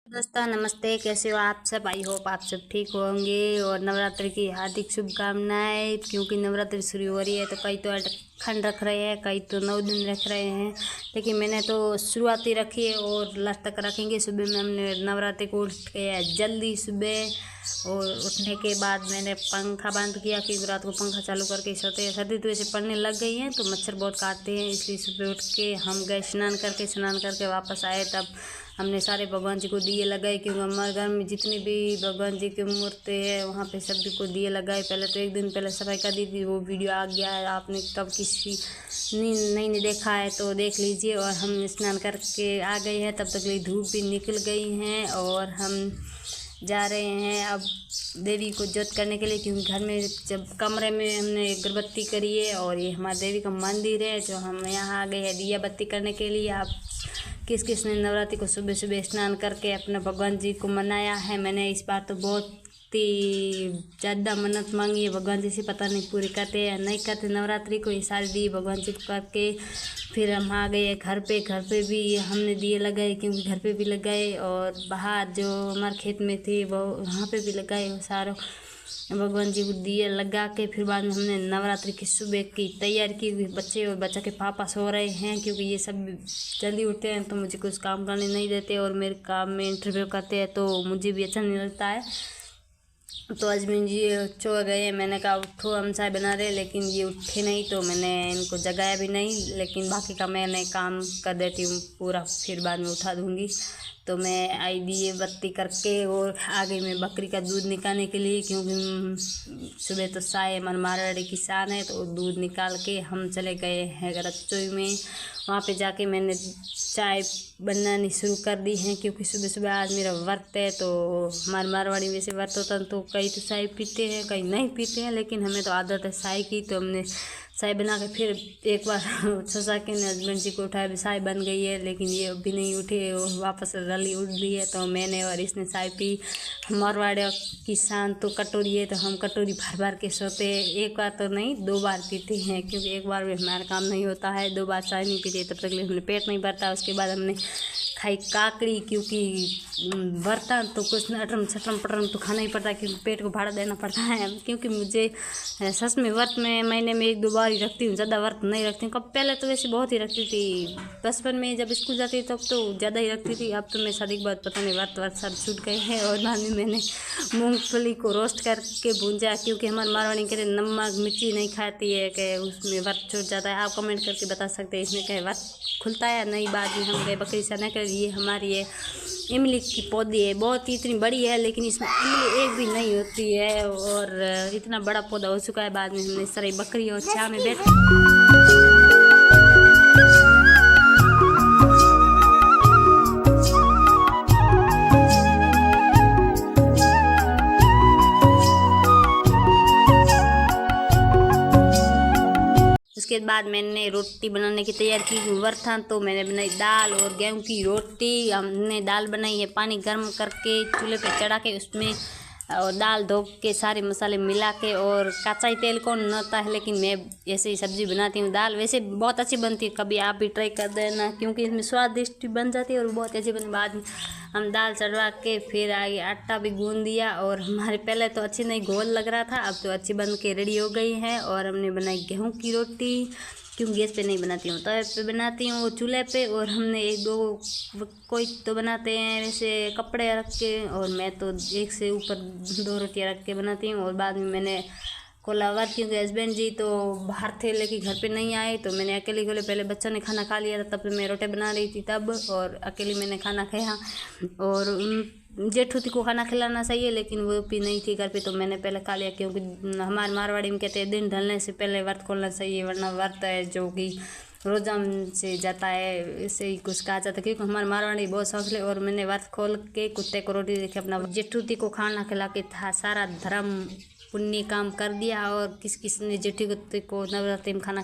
दोस्तों नमस्ते, कैसे हो आप सब। आई होप आप सब ठीक होंगे और नवरात्रि की हार्दिक शुभकामनाएं। क्योंकि नवरात्रि शुरू हो रही है तो कई तो अखंड रख रहे हैं, कई तो 9 दिन रख रहे हैं, लेकिन मैंने तो शुरुआती रखी है और लास्ट तक रखेंगे। सुबह में हमने नवरात्रि को उठ के जल्दी सुबह और उठने के बाद मैंने पंखा बंद किया क्योंकि रात को पंखा चालू करके सोते हैं। सर्दी तो वैसे पड़ने लग गई हैं तो मच्छर बहुत काटते हैं, इसलिए सुबह उठ के हम गए स्नान करके वापस आए। तब हमने सारे भगवान जी को दिए लगाए क्योंकि हमारे घर में जितनी भी भगवान जी की मूर्ति है वहाँ पे सभी को दिए लगाए। पहले तो एक दिन पहले सफाई कर दी थी, वो वीडियो आ गया है, आपने कब किसी नहीं देखा है तो देख लीजिए। और हम स्नान करके आ गए हैं, तब तक लिए धूप भी निकल गई हैं और हम जा रहे हैं अब देवी को जोत करने के लिए। क्योंकि घर में जब कमरे में हमने अगरबत्ती करी है और ये हमारे देवी का मंदिर है जो हम यहाँ आ गए हैं दिया बत्ती करने के लिए। आप किस किस ने नवरात्रि को सुबह सुबह स्नान करके अपने भगवान जी को मनाया है। मैंने इस बार तो बहुत ही ज़्यादा मन्नत मांगी है भगवान जी से, पता नहीं पूरी करते या नहीं करते। नवरात्रि को ये सारी दिए भगवान जी को करके फिर हम आ गए घर पे भी हमने दिए लगाए क्योंकि घर पे भी लगाए और बाहर जो हमारे खेत में थे वो वहाँ पे भी लगाए। वो सारों भगवान जी को दिए लगा के फिर बाद में हमने नवरात्रि की सुबह की तैयारी की। बच्चे और बच्चा के पापा सो रहे हैं क्योंकि ये सब जल्दी उठते हैं तो मुझे कुछ काम करने नहीं देते और मेरे काम में इंटरव्यू करते हैं तो मुझे भी अच्छा नहीं लगता है। तो अजमीन जी सो गए, मैंने कहा उठो हम चाय बना रहे, लेकिन ये उठे नहीं तो मैंने इनको जगाया भी नहीं। लेकिन बाकी का मैंने काम कर देती हूँ पूरा, फिर बाद में उठा दूँगी। तो मैं आई दिए बत्ती करके और आ गई मैं बकरी का दूध निकालने के लिए क्योंकि सुबह तो साय मारवाड़ी किसान है तो दूध निकाल के हम चले गए हैं रसोई में। वहाँ पे जाके मैंने चाय बनानी शुरू कर दी है क्योंकि सुबह सुबह आज मेरा व्रत है। तो हमारे मारवाड़ी में से व्रत होता है तो कई तो चाय पीते हैं कई नहीं पीते हैं, लेकिन हमें तो आदत है चाय की। तो हमने चाय बना के फिर एक बार ससा के हस्बैंड जी को उठाया, चाय बन गई है लेकिन ये अभी नहीं उठे, वापस रली उठ रही है। तो मैंने और इसने चाय पी। मारवाड़ी किसान तो कटोरी है तो हम कटोरी भर भर के सोते हैं। एक बार तो नहीं 2 बार पीते हैं क्योंकि एक बार में हमारा काम नहीं होता है, 2 बार चाय नहीं पीते तब तक हमने पेट नहीं भरता। उसके बाद हमने खाई काकड़ी क्योंकि बर्तन तो कुछ न अटरम छटरम पटरम तो खाना ही पड़ता है क्योंकि पेट को भाड़ा देना पड़ता है। क्योंकि मुझे सच में व्रत में महीने में 1-2 बार ही रखती हूँ, ज़्यादा व्रत नहीं रखती हूँ। कब पहले तो वैसे बहुत ही रखती थी, बचपन में जब स्कूल जाती तब तो ज़्यादा ही रखती थी। अब तो मैं शादी के बाद पता नहीं व्रत सब छूट गए हैं। और बाद में मैंने मूँगफली को रोस्ट करके भूंजा क्योंकि हमारे मारवाड़ी कहते नमक मिर्ची नहीं खाती है कि उसमें व्रत छूट जाता है। आप कमेंट करके बता सकते हैं इसमें क्या व्रत खुलता है या नहीं। बाद में हम गए बकरी सना कर, ये हमारी ये इमली की पौधी है, बहुत ही इतनी बड़ी है लेकिन इसमें इमली एक भी नहीं होती है और इतना बड़ा पौधा हो चुका है। बाद में हमने सारी बकरी और छाँव में बैठ उसके बाद मैंने रोटी बनाने की तैयारी की। व्रत था तो मैंने बनाई दाल और गेहूं की रोटी। हमने दाल बनाई है पानी गर्म करके चूल्हे पे चढ़ा के उसमें और दाल धो के सारे मसाले मिला के, और कच्चा ही तेल कौन नता है लेकिन मैं ऐसे ही सब्ज़ी बनाती हूँ। दाल वैसे बहुत अच्छी बनती है, कभी आप भी ट्राई कर देना क्योंकि इसमें स्वादिष्ट बन जाती है और बहुत अच्छी बनी। बाद में हम दाल चढ़वा के फिर आगे आटा भी गूंद दिया और हमारे पहले तो अच्छी नहीं घोल लग रहा था, अब तो अच्छी बन के रेडी हो गई है। और हमने बनाई गेहूँ की रोटी क्योंकि गैस पे नहीं बनाती हूँ, तवे पे बनाती हूँ वो चूल्हे पे। और हमने 1-2 कोई तो बनाते हैं वैसे कपड़े रख के, और मैं तो एक से ऊपर 2 रोटियाँ रख के बनाती हूँ। और बाद में मैंने खोला हुआ क्योंकि हस्बैंड जी तो बाहर थे लेकिन घर पे नहीं आए तो मैंने अकेले खोले। पहले बच्चों ने खाना खा लिया था तब मैं रोटी बना रही थी तब, और अकेली मैंने खाना खाया। और जेठू थी को खाना खिलाना चाहिए लेकिन वो भी नहीं थी घर पे तो मैंने पहले खा लिया क्योंकि हमारे मारवाड़ी में कहते हैं दिन ढलने से पहले व्रत खोलना चाहिए, वरना व्रत है जो कि रोजा से जाता है, ऐसे ही कुछ कहा जाता है। क्योंकि हमारे मारवाड़ी बहुत शौक है। और मैंने व्रत खोल के कुत्ते को रोटी देके अपना जेठू थी को खाना खिला के था सारा धर्म पुण्य काम कर दिया। और किस किस ने जेठी कुत्ते को नवरात्रि में खाना